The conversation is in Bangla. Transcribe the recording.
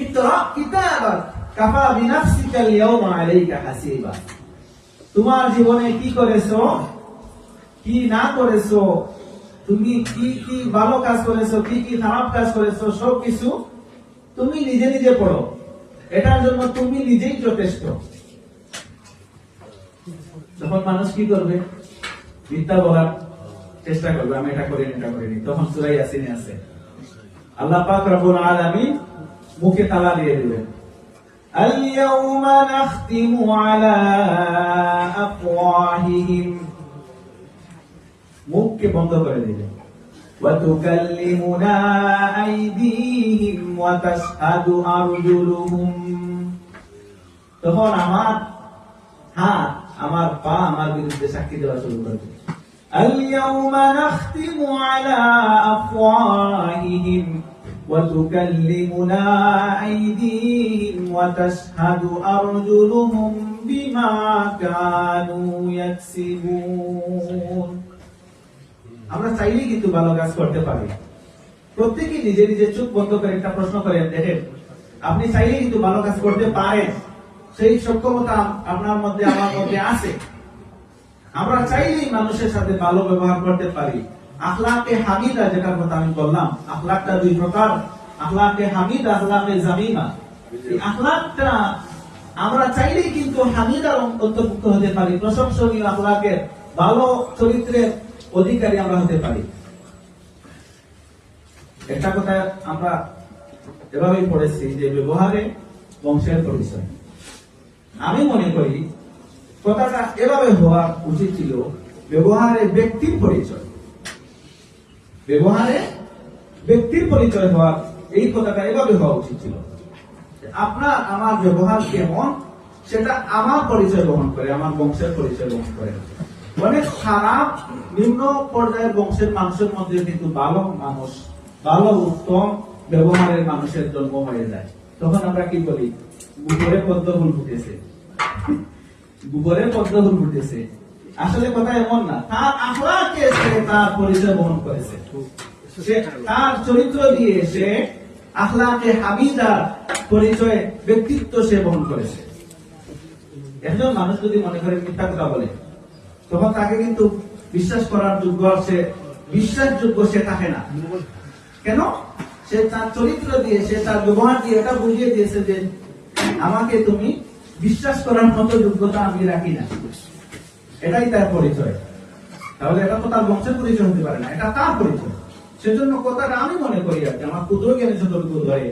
ইকরা কিতাবাক কাফা বিনাফসিকা আল-ইয়াওমা আলাইকা হাসিবা। তোমার জীবনে কি করেছো, কি না করেছো, তুমি কি কি ভালো কাজ করেছো, কি কি খারাপ কাজ করেছো, সবকিছু তুমি নিজে নিজে পড়ো। এটার জন্য তুমি নিজেই যথেষ্ট। তখন মানুষ কি করবে? মিথ্যা বলার চেষ্টা করবে, আমি এটা করিনি। তখন সূরা ইয়াসিনে আছে, আল্লাহ পাক রব্বুল আলামিন মুখে তালা দিয়ে দিবেন, আল-ইয়াওমা নাখতিমু আলা আফওয়াহিহিম, মুখকে বন্ধ করে দিবেন, ওয়া তুকাল্লিমুনা আইদিহিম ওয়া তাশহাদু আরজুলুহুম, তখন আমার হাত, আমার পা আমার বিরুদ্ধে সাক্ষী দেওয়া শুরু করবে। আল-ইয়াওমা নাখতিমু আলা আফওয়াহিহিম ওয়া তুকাল্লিমুনা আইদিহিম ওয়া তাশহাদু আরজুলুহুম বিমা কানু ইয়াকসিবুন। আমরা চাইলেই কিন্তু ভালো কাজ করতে পারি। প্রত্যেকেই নিজে নিজে চোখ বন্ধ করে একটা প্রশ্ন করেন, দেখেন আপনি চাইলেই কিন্তু ভালো কাজ করতে পারেন, সেই সক্ষমতা আপনার মধ্যে আমার মধ্যে আছে। আমরা চাইলেই মানুষের সাথে ভালো ব্যবহার করতে পারি। আখলাকে হামিদা, যেটার কথা আমি বললাম, আখলাকটা দুই প্রকার, আখলাকে হামিদা, আখলাকে জামিমা। এই আখলাকটা আমরা চাইলেই কিন্তু হামিদার অন্তর্ভুক্ত হতে পারি, প্রশংসনীয় আখলাকের ভালো চরিত্রের অধিকারী আমরা হতে পারি। একটা কথা আমরা এভাবেই পড়েছি যে ব্যবহারে বংশের পরিচয়। আমি মনে করি কথাটা এভাবে হওয়া উচিত ছিল, ব্যবহারে ব্যক্তির পরিচয়, ব্যবহারে ব্যক্তির পরিচয় হওয়া, এই কথাটা এভাবে হওয়া উচিত ছিল। আপনার আমার ব্যবহার কেমন সেটা আমার পরিচয় বহন করে, আমার বংশের পরিচয় বহন করে। অনেক খারাপ নিম্ন পর্যায়ের বংশের মানুষের মধ্যে কিন্তু ভালো মানুষ, ভালো উত্তম ব্যবহারের মানুষের জন্ম হয়ে যায়। তখন আমরা কি বলি? গোবরে পদ্ম ফুল ফুটেছে, গোবরে পদ্ম ফুল ফুটেছে। আসলে কথা এমন না, তার আখলাকে সে তার পরিচয় বহন করেছে, সে তার চরিত্র দিয়ে সে আখলাকে হামিদার পরিচয়, ব্যক্তিত্ব সে বহন করেছে। একজন মানুষ যদি মনে করে মিথ্যা কথা বলে, তখন তাকে কিন্তু বিশ্বাস করার যোগ্য, সে বিশ্বাসযোগ্য সে থাকে না। কেন? সে তার চরিত্র দিয়ে, সে তার ব্যবহার দিয়ে এটা বুঝিয়ে দিয়েছে যে আমাকে তুমি বিশ্বাস করার মতো যোগ্যতা আমি রাখি না। এটাই তার পরিচয়। তাহলে এটা তো তার বংশের পরিচয় হতে পারে না, এটা তার পরিচয়। সেজন্য কথাটা আমি মনে করি আর কি, আমার ক্ষুদ্র জ্ঞানে যতটুকু ধরে